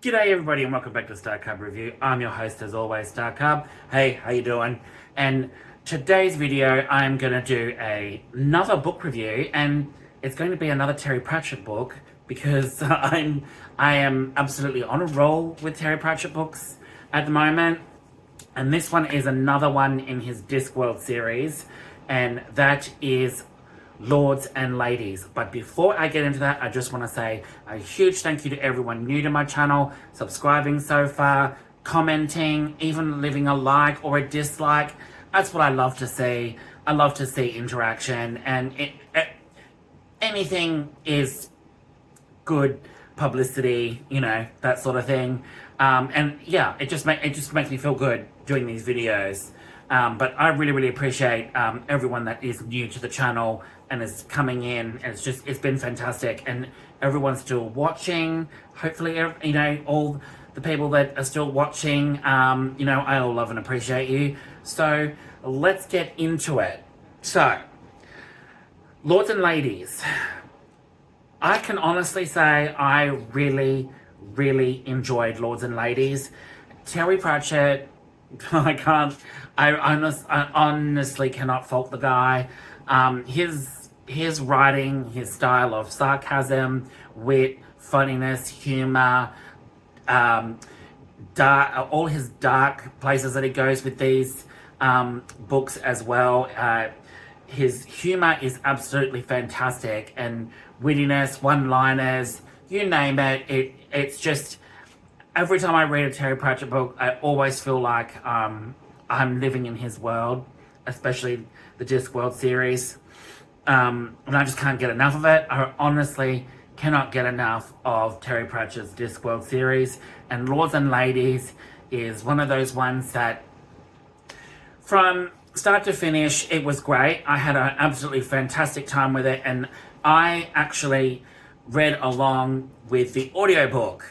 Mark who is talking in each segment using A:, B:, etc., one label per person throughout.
A: G'day everybody and welcome back to Starcub Review. I'm your host as always, Starcub. Hey, how you doing? And today's video I'm going to do another book review, and it's going to be another Terry Pratchett book because I am absolutely on a roll with Terry Pratchett books at the moment. And this one is another one in his Discworld series, and that is Lords and Ladies. But before I get into that, I just want to say a huge thank you to everyone new to my channel, subscribing so far, commenting, even leaving a like or a dislike. That's what I love to see. I love to see interaction, and anything is good publicity, you know, that sort of thing. And yeah, it just makes me feel good doing these videos. But I really appreciate everyone that is new to the channel and is coming in, and it's been fantastic, and everyone's still watching. Hopefully, you know, all the people that are still watching, you know, I all love and appreciate you. So let's get into it. So, Lords and Ladies, I can honestly say I really enjoyed Lords and Ladies. Terry Pratchett, I honestly cannot fault the guy. His writing, his style of sarcasm, wit, funniness, humor, all his dark places that he goes with these books as well. His humor is absolutely fantastic, and wittiness, one-liners, you name it. It's just, every time I read a Terry Pratchett book, I always feel like I'm living in his world, especially the Discworld series. And I just can't get enough of it. I honestly cannot get enough of Terry Pratchett's Discworld series. And Lords and Ladies is one of those ones that, from start to finish, it was great. I had an absolutely fantastic time with it, and I actually read along with the audiobook.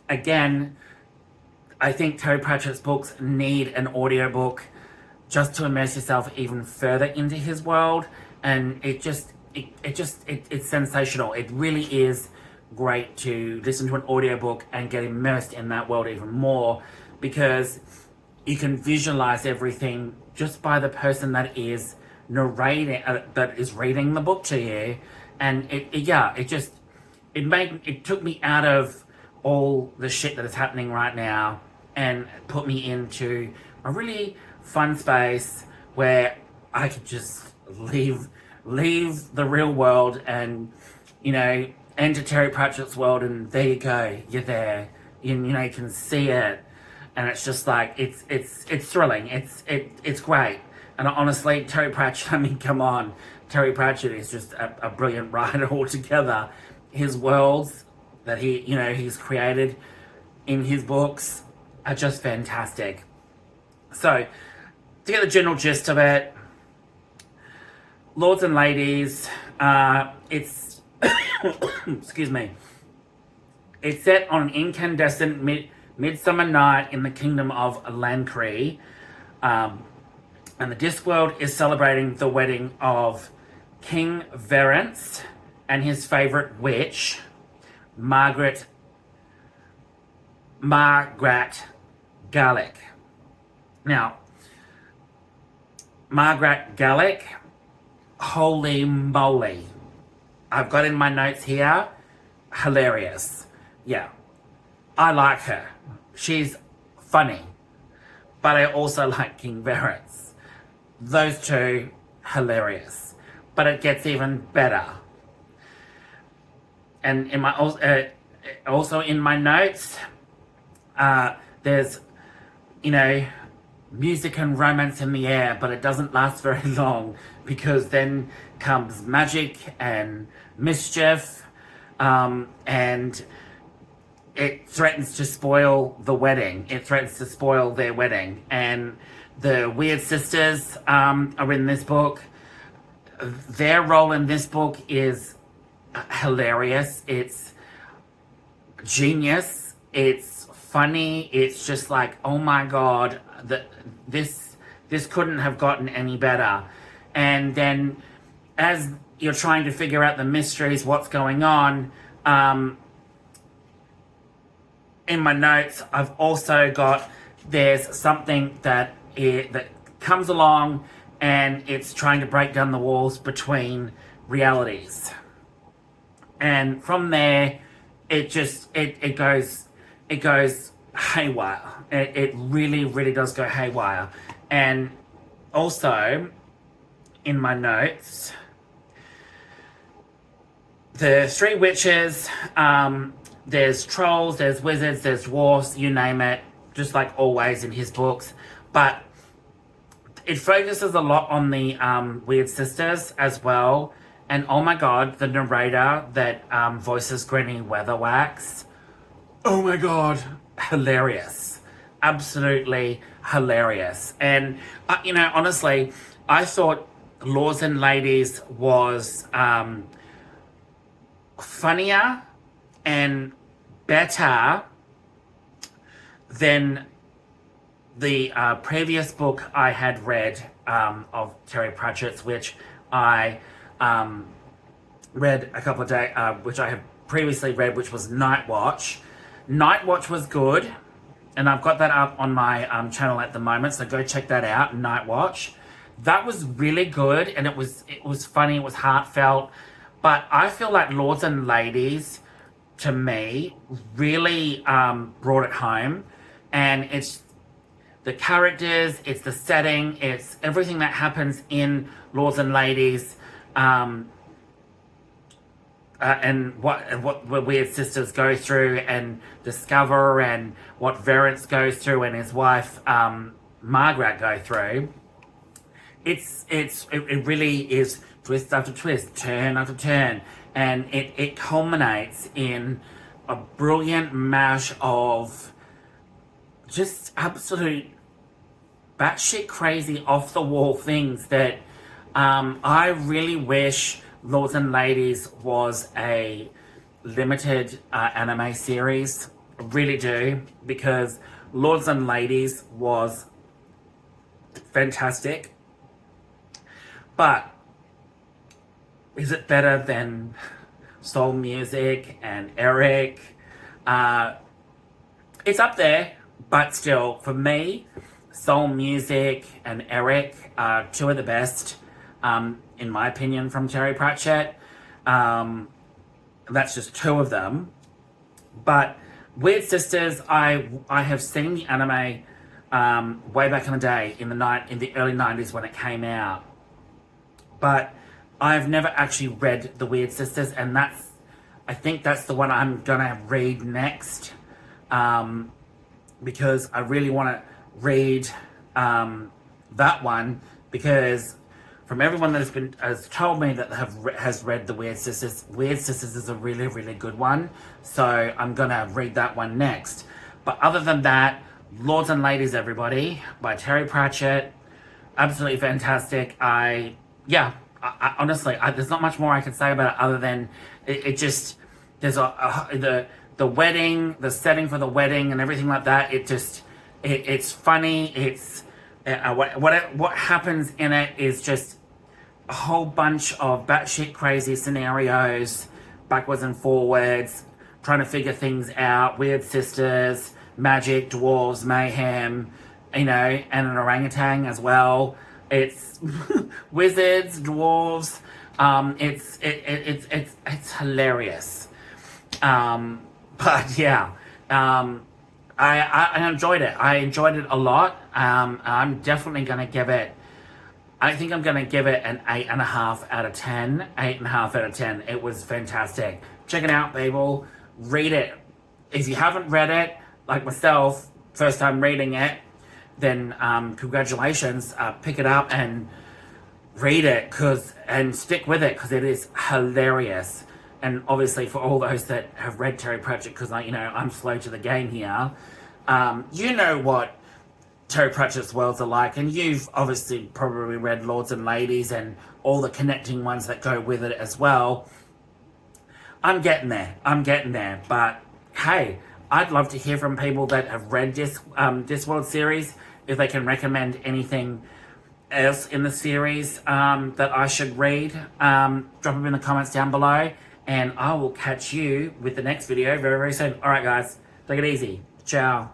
A: Again, I think Terry Pratchett's books need an audiobook just to immerse yourself even further into his world, and it's sensational. It really is great to listen to an audiobook and get immersed in that world even more, because you can visualize everything just by the person that is narrating, that is reading the book to you. And it took me out of all the shit that is happening right now and put me into a really fun space where I could just leave the real world and, you know, enter Terry Pratchett's world, and there you go, you're there. You know, you can see it, and it's just like, it's thrilling, it's great. And honestly, Terry Pratchett, I mean, come on, Terry Pratchett is just a brilliant writer altogether. His worlds that he's created in his books are just fantastic. So, to get the general gist of it, Lords and Ladies, it's excuse me, it's set on an incandescent midsummer night in the kingdom of Lancre, and the Discworld is celebrating the wedding of King Verence and his favourite witch, Magrat Garlick. Now, Magrat Garlick, holy moly. I've got in my notes here, hilarious. Yeah, I like her. She's funny. But I also like King Verence. Those two, hilarious. But it gets even better. And in my also in my notes, there's, you know, music and romance in the air, but it doesn't last very long, because then comes magic and mischief, and it threatens to spoil the wedding. It threatens to spoil their wedding. And the Weird Sisters are in this book. Their role in this book is hilarious. It's genius. It's funny. It's just like, oh my god, this couldn't have gotten any better. And then as you're trying to figure out the mysteries, what's going on, in my notes, I've also got, there's something that comes along and it's trying to break down the walls between realities. And from there, it goes haywire. It really, really does go haywire. And also, in my notes, the three witches, there's trolls, there's wizards, there's dwarves, you name it, just like always in his books. But it focuses a lot on the weird sisters as well. And oh my god, the narrator that voices Granny Weatherwax, oh my god, hilarious. Absolutely hilarious. And, honestly, I thought Lords and Ladies was funnier and better than the previous book I had read of Terry Pratchett's, which I read a couple of days, which I have previously read, which was Night Watch. Night Watch was good, and I've got that up on my channel at the moment, so go check that out, Night Watch. That was really good, and it was funny, it was heartfelt, but I feel like Lords and Ladies, to me, really brought it home, and it's the characters, it's the setting, it's everything that happens in Lords and Ladies, and what weird sisters go through and discover, and what Verence goes through and his wife Magrat go through. It really is twist after twist, turn after turn, and it culminates in a brilliant mash of just absolute batshit crazy, off the wall things that I really wish Lords and Ladies was a limited anime series. I really do, because Lords and Ladies was fantastic. But is it better than Soul Music and Eric? It's up there, but still, for me, Soul Music and Eric are two of the best, in my opinion, from Terry Pratchett. That's just two of them. But Weird Sisters, I have seen the anime way back in the day, in the early 90s when it came out. But I've never actually read The Weird Sisters, and I think that's the one I'm gonna read next, because I really want to read that one, because from everyone that has told me that has read The Weird Sisters is a really, really good one, so I'm gonna read that one next. But other than that, Lords and Ladies, everybody, by Terry Pratchett, absolutely fantastic. I honestly, there's not much more I can say about it other than it just, there's the wedding, the setting for the wedding and everything like that. It's funny. It's what happens in it is just a whole bunch of batshit crazy scenarios, backwards and forwards, trying to figure things out. Weird sisters, magic, dwarves, mayhem, and an orangutan as well. It's wizards, dwarves. It's hilarious. But yeah, I enjoyed it. I enjoyed it a lot. I'm definitely gonna give it. I think I'm gonna give it an 8.5 out of 10. 8.5 out of 10. It was fantastic. Check it out, people. Read it. If you haven't read it, like myself, first time reading it, then congratulations. Pick it up and read it, and stick with it, because it is hilarious. And obviously for all those that have read Terry Pratchett, because I'm slow to the game here, you know what Terry Pratchett's worlds are like, and you've obviously probably read Lords and Ladies and all the connecting ones that go with it as well. I'm getting there, but hey, I'd love to hear from people that have read Discworld series, if they can recommend anything else in the series that I should read. Drop them in the comments down below, and I will catch you with the next video very, very soon. Alright guys, Take it easy. Ciao.